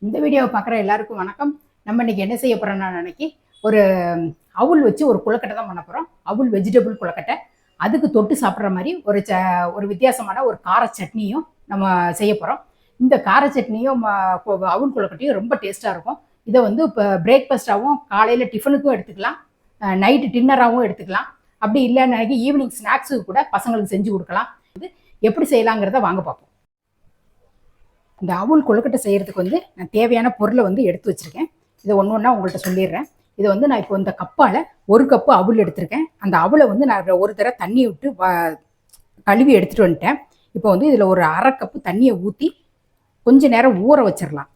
இந்த வீடியோவை பார்க்குற எல்லாருக்கும் வணக்கம். நம்ம இன்னைக்கு என்ன செய்ய போகிறோம்னா, அன்னைக்கு ஒரு அவுல் வச்சு ஒரு கொழுக்கட்டை தான் பண்ண போகிறோம். அவுல் வெஜிடபிள் கொழுக்கட்டை. அதுக்கு தொட்டு சாப்பிட்ற மாதிரி ஒரு வித்தியாசமான ஒரு கார சட்னியும் நம்ம செய்ய போகிறோம். இந்த கார சட்னியும் அவுல் கொழுக்கட்டையும் ரொம்ப டேஸ்ட்டாக இருக்கும். இதை வந்து இப்போ பிரேக்ஃபாஸ்ட்டாகவும் காலையில் டிஃபனுக்கும் எடுத்துக்கலாம், நைட்டு டின்னராகவும் எடுத்துக்கலாம். அப்படி இல்லைன்னா ஈவினிங் ஸ்நாக்ஸுக்கு கூட பசங்களுக்கு செஞ்சு கொடுக்கலாம். இது எப்படி செய்யலாங்கிறத வாங்க பார்ப்போம். இந்த அவுல் கொழுக்கட்டை செய்கிறதுக்கு வந்து நான் தேவையான பொருளை வந்து எடுத்து வச்சுருக்கேன். இதை ஒன்று ஒன்றா உங்கள்கிட்ட சொல்லிடுறேன். இதை வந்து நான் இப்போ இந்த கப்பால் 1 கப்பு அவுல் எடுத்திருக்கேன். அந்த அவுலை வந்து நான் ஒரு தடவை தண்ணி விட்டு கழுவி எடுத்துகிட்டு வந்துட்டேன். இப்போ வந்து இதில் ஒரு 1/2 கப்பு தண்ணியை ஊற்றி கொஞ்சம் நேரம் ஊற வச்சிடலாம்.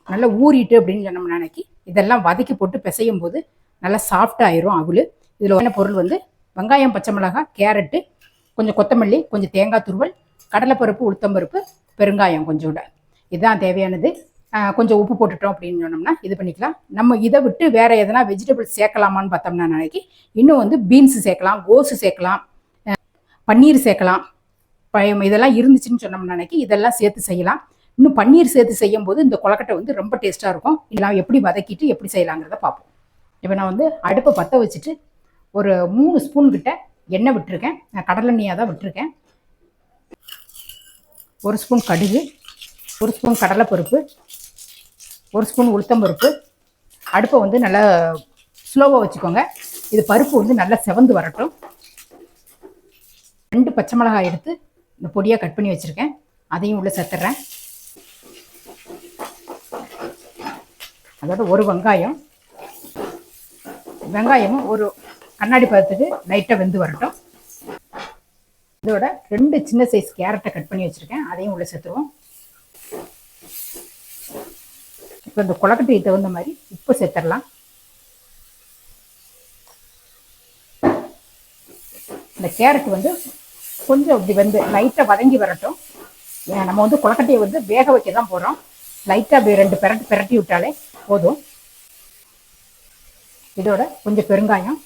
நல்லா ஊறிட்டு அப்படின்னு சொன்னோம்னா அன்னைக்கு இதெல்லாம் வதக்கி போட்டு பிசையும் போது நல்லா சாஃப்டாகிடும் அவுல். இதில் என்ன பொருள் வந்து வெங்காயம், பச்சை மிளகாய், கேரட்டு, கொஞ்சம் கொத்தமல்லி, கொஞ்சம் தேங்காய் துருவல், கடலைப்பருப்பு, உளுத்தம்பருப்பு, பெருங்காயம் கொஞ்சோட. இதுதான் தேவையானது. கொஞ்சம் உப்பு போட்டுட்டோம் அப்படின்னு சொன்னோம்னா இது பண்ணிக்கலாம். நம்ம இதை விட்டு வேறு எதனா வெஜிடபிள்ஸ் சேர்க்கலாமான்னு பார்த்தோம்னா நாளைக்கு இன்னும் வந்து பீன்ஸு சேர்க்கலாம், கோஸு சேர்க்கலாம், பன்னீர் சேர்க்கலாம். இதெல்லாம் இருந்துச்சுன்னு சொன்னோம்னா அன்னைக்கு இதெல்லாம் சேர்த்து செய்யலாம். இன்னும் பன்னீர் சேர்த்து செய்யும் போது இந்த கொழுக்கட்டை வந்து ரொம்ப டேஸ்ட்டாக இருக்கும். இதெல்லாம் எப்படி வதக்கிட்டு எப்படி செய்யலாங்கிறத பார்ப்போம். இப்போ நான் வந்து அடுப்பை பற்ற வச்சுட்டு ஒரு 3 ஸ்பூன் கிட்ட எண்ணெய் விட்டுருக்கேன். நான் கடலெண்ணெயாக தான் விட்டுருக்கேன். 1 ஸ்பூன் கடுகு, 1 ஸ்பூன் கடலைப்பருப்பு, 1 ஸ்பூன் உளுத்தம்பருப்பு. அடுப்பை வந்து நல்லா ஸ்லோவாக வச்சுக்கோங்க. இது பருப்பு வந்து நல்லா செவந்து வரட்டும். 2 பச்சை மிளகாய் எடுத்து இந்த பொடியாக கட் பண்ணி வச்சுருக்கேன். அதையும் உள்ளே சேர்த்துட்றேன். அதோட ஒரு வெங்காயமும் ஒரு கண்ணாடி பதத்துக்கு லைட்டாக வெந்து வரட்டும். இதோட 2 சின்ன சைஸ் கேரட்டை கட் பண்ணி வச்சுருக்கேன். அதையும் உள்ளே சேர்த்துருவோம். இப்போ இந்த கொழுக்கட்டைக்கு தகுந்த மாதிரி உப்பு சேர்த்துடலாம். இந்த கேரட் வந்து கொஞ்சம் இப்படி வந்து லைட்டாக வதங்கி வரட்டும். நம்ம வந்து கொழுக்கட்டையை வந்து வேக வைக்க தான் போகிறோம். லைட்டாக அப்படி 2 பெரட்டி விட்டாலே போதும். இதோட கொஞ்சம் பெருங்காயம்.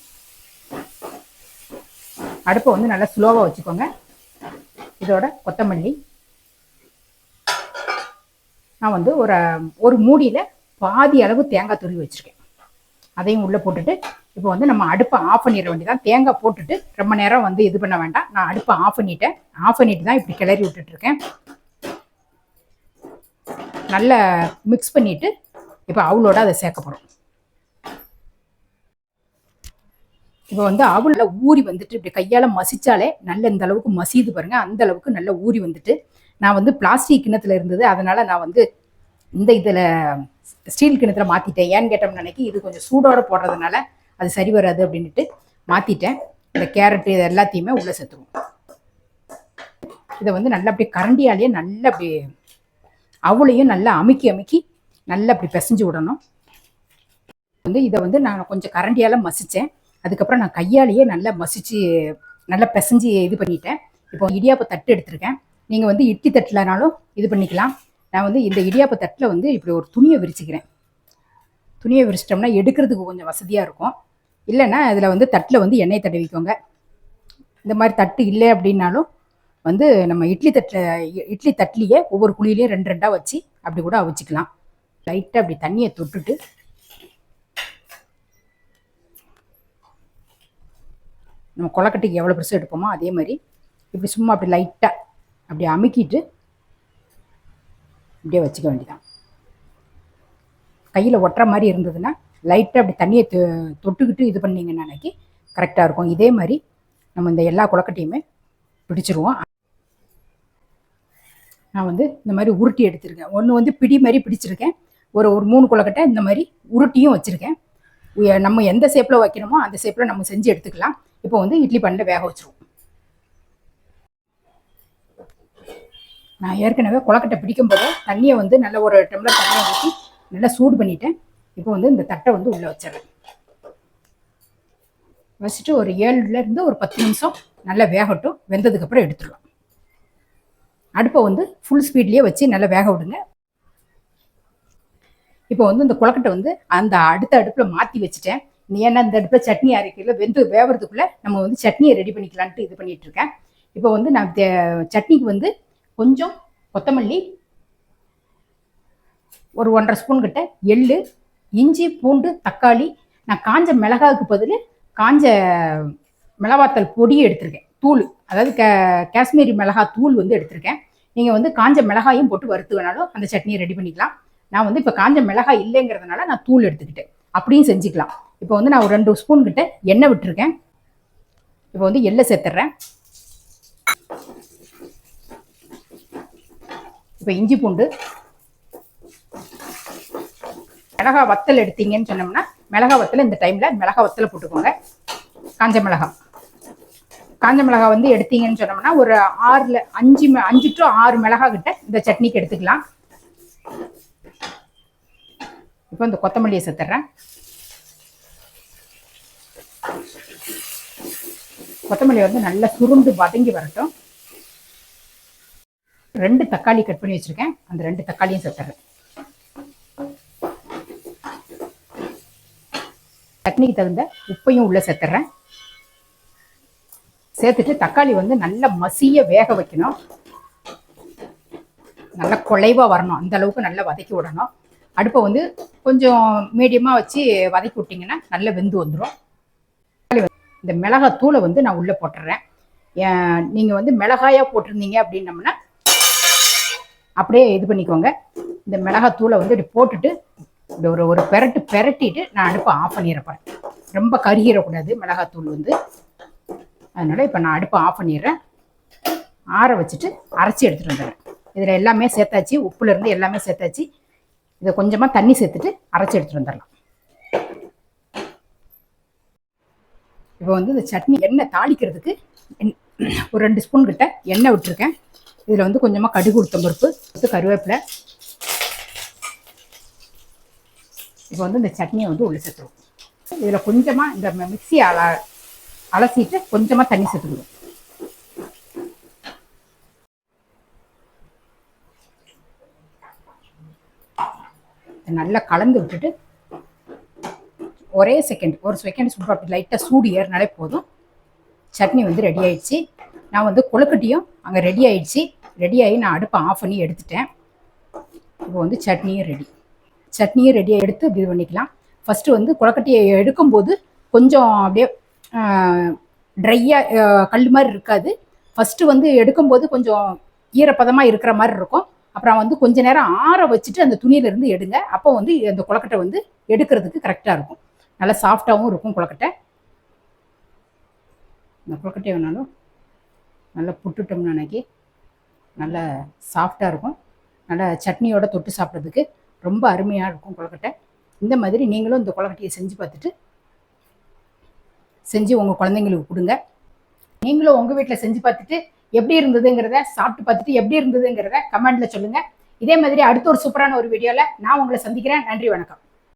அடுப்பை வந்து நல்லா ஸ்லோவாக வச்சுக்கோங்க. இதோட கொத்தமல்லி. நான் வந்து ஒரு மூடியில் பாதி அளவு தேங்காய் துருவி வச்சுருக்கேன். அதையும் உள்ளே போட்டுட்டு இப்போ வந்து நம்ம அடுப்பை ஆஃப் பண்ணிட வேண்டியதான். தேங்காய் போட்டுட்டு ரொம்ப நேரம் வந்து இது பண்ண வேண்டாம். நான் அடுப்பை ஆஃப் பண்ணிட்டு தான் இப்படி கிளறி விட்டுட்ருக்கேன். நல்லா மிக்ஸ் பண்ணிவிட்டு இப்போ அவுளோட அதை சேர்க்க போகிறோம். இப்போ வந்து அவுளில் ஊறி வந்துட்டு இப்படி கையால் மசிச்சாலே நல்ல இந்த அளவுக்கு மசிது பாருங்க. அந்த அளவுக்கு நல்லா ஊறி வந்துட்டு நான் வந்து பிளாஸ்டிக் கிணத்துல இருந்தது, அதனால் நான் வந்து இந்த இதில் ஸ்டீல் கிணத்துல மாற்றிட்டேன். ஏன்னு கேட்டோம்னு நினைக்கி இது கொஞ்சம் சூடோடு போடுறதுனால அது சரி வராது அப்படின்ட்டு மாற்றிட்டேன். இந்த கேரட்டு இது எல்லாத்தையுமே உள்ளே சேர்த்துவோம். இதை வந்து நல்லா அப்படி கரண்டியாலேயே நல்லா அப்படி அவுளையும் நல்லா அமுக்கி நல்லா அப்படி பிசைஞ்சு விடணும். வந்து இதை வந்து நான் கொஞ்சம் கரண்டியால் மசித்தேன். அதுக்கப்புறம் நான் கையாலேயே நல்லா மசிச்சு நல்லா பிசைஞ்சு இது பண்ணிட்டேன். இப்போ இடியாப்ப தட்டு எடுத்திருக்கேன். நீங்கள் வந்து இட்லி தட்டிலனாலும் இது பண்ணிக்கலாம். நான் வந்து இந்த இடியாப்ப தட்டில் வந்து இப்படி ஒரு துணியை விரிச்சிக்கிறேன். துணியை விரிச்சிட்டோம்னா எடுக்கிறதுக்கு கொஞ்சம் வசதியாக இருக்கும். இல்லைன்னா அதில் வந்து தட்டில் வந்து எண்ணெய் தடவிக்கோங்க. இந்த மாதிரி தட்டு இல்லை அப்படின்னாலும் வந்து நம்ம இட்லி தட்டிலேயே ஒவ்வொரு குழியிலையும் 2 வச்சு அப்படி கூட அவிச்சிக்கலாம். லைட்டாக அப்படி தண்ணியை தொட்டுட்டு நம்ம கொழுக்கட்டைக்கு எவ்வளோ பெருசு எடுப்போமோ அதே மாதிரி இப்படி சும்மா அப்படி லைட்டாக அப்படி அமுக்கிட்டு இப்படியே வச்சுக்க வேண்டியதான். கையில் ஒட்டுற மாதிரி இருந்ததுன்னா லைட்டாக அப்படி தண்ணியை தொட்டுக்கிட்டு இது பண்ணிங்கன்னா அன்னைக்கு கரெக்டாக இருக்கும். இதே மாதிரி நம்ம இந்த எல்லா கொழுக்கட்டையுமே பிடிச்சிருவோம். நான் வந்து இந்த மாதிரி உருட்டி எடுத்திருக்கேன். ஒன்று வந்து பிடி மாதிரி பிடிச்சிருக்கேன். ஒரு 3 கொழுக்கட்டை இந்த மாதிரி உருட்டியும் வச்சுருக்கேன். நம்ம எந்த ஷேப்பில் வைக்கணுமோ அந்த ஷேப்பில் நம்ம செஞ்சு எடுத்துக்கலாம். இப்போ வந்து இட்லி பண்ணில் வேக வச்சுருவோம். நான் ஏற்கனவே கொழுக்கட்டை பிடிக்கும் போது தண்ணியை வந்து நல்ல ஒரு டம்ளர் தண்ணியை ஊற்றி நல்லா சூடு பண்ணிட்டேன். இப்போ வந்து இந்த தட்டை வந்து உள்ளே வச்சிடறேன். வச்சுட்டு ஒரு 7லேருந்து ஒரு 10 நிமிஷம் நல்லா வேகட்டும். வெந்ததுக்கப்புறம் எடுத்துடலாம். அடுப்பை வந்து ஃபுல் ஸ்பீட்லேயே வச்சு நல்லா வேக விடுங்க. இப்போ வந்து இந்த கொழுக்கட்டை வந்து அந்த அடுத்த அடுப்பில் மாற்றி வச்சுட்டேன். ஏன்னா இந்த அடுப்பில் சட்னி அரைக்கல வேகிறதுக்குள்ளே நம்ம வந்து சட்னியை ரெடி பண்ணிக்கலான்ட்டு இது பண்ணிகிட்ருக்கேன். இப்போ வந்து நான் சட்னிக்கு வந்து கொஞ்சம் கொத்தமல்லி, ஒரு 1.5 ஸ்பூன் கிட்ட எள்ளு, இஞ்சி, பூண்டு, தக்காளி. நான் காஞ்ச மிளகாவுக்கு பதில் காஞ்ச மிளகாத்தல் பொடி எடுத்திருக்கேன், தூள். அதாவது காஷ்மீரி மிளகா தூள் வந்து எடுத்திருக்கேன். நீங்கள் வந்து காஞ்ச மிளகாயும் போட்டு வறுத்து வேணாலும் அந்த சட்னியை ரெடி பண்ணிக்கலாம். நான் வந்து இப்போ காஞ்ச மிளகாய் இல்லைங்கிறதுனால நான் தூள் எடுத்துக்கிட்டேன். அப்படியும் செஞ்சுக்கலாம். இப்போ வந்து நான் ஒரு 2 ஸ்பூன் கிட்ட எண்ணெய் விட்டுருக்கேன். இப்போ வந்து எள்ளை சேர்த்துட்றேன். இப்போ இஞ்சி பூண்டு, மிளகா வத்தல் எடுத்தீங்கன்னு சொன்னோம்னா மிளகா வத்தல் இந்த டைமில் மிளகா வத்தலை போட்டுக்கோங்க. காஞ்ச மிளகா வந்து எடுத்தீங்கன்னு சொன்னோம்னா ஒரு 5 to 6 மிளகா கிட்ட இந்த சட்னிக்கு எடுத்துக்கலாம். இப்போ இந்த கொத்தமல்லியை சேர்த்துறேன். கொத்தமல்லி வந்து நல்லா சுருண்டு வதங்கி வரட்டும். 2 தக்காளி கட் பண்ணி வச்சிருக்கேன், அந்த 2 தக்காளியும் சேர்த்துறேன். சட்னிக்கு தகுந்த உப்பையும் உள்ள சேர்த்துறேன். சேர்த்துட்டு தக்காளி வந்து நல்லா மசிய வேக வைக்கணும். நல்லா குழைவா வரணும், அந்த அளவுக்கு நல்லா வதக்கி விடணும். அடுப்பை வந்து கொஞ்சம் மீடியமாக வச்சு வதக்கி விட்டிங்கன்னா நல்லா வெந்து வந்துடும். இந்த மிளகாத்தூளை வந்து நான் உள்ளே போட்டுறேன். நீங்கள் வந்து மிளகாயாக போட்டிருந்தீங்க அப்படின்னம்னா அப்படியே இது பண்ணிக்கோங்க. இந்த மிளகாத்தூளை வந்து இப்படி போட்டுட்டு இப்படி ஒரு பெரட்டிட்டு நான் அடுப்பை ஆஃப் பண்ணிடுறேன். ரொம்ப கருகிடக்கூடாது மிளகாத்தூள் வந்து. அதனால் இப்போ நான் அடுப்பை ஆஃப் பண்ணிடுறேன். ஆற வச்சுட்டு அரைச்சி எடுத்துகிட்டு வந்துடுறேன். இதில் எல்லாமே சேர்த்தாச்சு, உப்புலேருந்து எல்லாமே சேர்த்தாச்சு. இதை கொஞ்சமாக தண்ணி சேர்த்துட்டு அரைச்சி எடுத்துகிட்டு வந்துடலாம். இப்போ வந்து இந்த சட்னி எண்ணெய் தாளிக்கிறதுக்கு ஒரு 2 ஸ்பூன் கிட்ட எண்ணெய் விட்டுருக்கேன். இதில் வந்து கொஞ்சமாக கடுகு, உளுத்தம் பருப்பு, கருவேப்பிலை. இப்போ வந்து இந்த சட்னியை வந்து உள்ளே சேர்த்துருவோம். இதில் கொஞ்சமாக இந்த மிக்ஸியை அலசிட்டு கொஞ்சமாக தண்ணி சேர்த்துக்கணும். நல்லா கலந்து விட்டுட்டு ஒரு செகண்ட் சூடு, அப்படி லைட்டாக சூடு ஏறினாலே போதும். சட்னி வந்து ரெடி ஆயிடுச்சு. நான் வந்து கொழுக்கட்டையும் அங்கே ரெடி ஆகி நான் அடுப்பை ஆஃப் பண்ணி எடுத்துட்டேன். இப்போ வந்து சட்னியும் ரெடியாக எடுத்து இது பண்ணிக்கலாம். ஃபஸ்ட்டு வந்து கொழுக்கட்டையை எடுக்கும்போது கொஞ்சம் அப்படியே ட்ரையாக கல் மாதிரி இருக்காது. ஃபஸ்ட்டு வந்து எடுக்கும்போது கொஞ்சம் ஈரப்பதமாக இருக்கிற மாதிரி இருக்கும். அப்புறம் வந்து கொஞ்ச நேரம் ஆற வச்சுட்டு அந்த துணியிலேருந்து எடுங்க. அப்போ வந்து அந்த கொழுக்கட்டை வந்து எடுக்கிறதுக்கு கரெக்டாக இருக்கும். நல்லா சாஃப்டாகவும் இருக்கும் கொழுக்கட்டை. இந்த கொழுக்கட்டையை வேணாலும் நல்லா புட்டுட்டோம்னு அன்னைக்கு நல்லா சாஃப்டாக இருக்கும். நல்லா சட்னியோட தொட்டு சாப்பிட்றதுக்கு ரொம்ப அருமையாக இருக்கும் கொழுக்கட்டை. இந்த மாதிரி நீங்களும் இந்த கொழுக்கட்டையை செஞ்சு பார்த்துட்டு செஞ்சு உங்கள் குழந்தைங்களுக்கு கொடுங்க. நீங்களும் உங்கள் வீட்டில் செஞ்சு பார்த்துட்டு எப்படி இருந்ததுங்கிறத, சாப்பிட்டு பார்த்துட்டு எப்படி இருந்ததுங்கிறத கமெண்ட்டில் சொல்லுங்கள். இதே மாதிரி அடுத்த ஒரு சூப்பரான ஒரு வீடியோவில் நான் உங்களை சந்திக்கிறேன். நன்றி, வணக்கம்.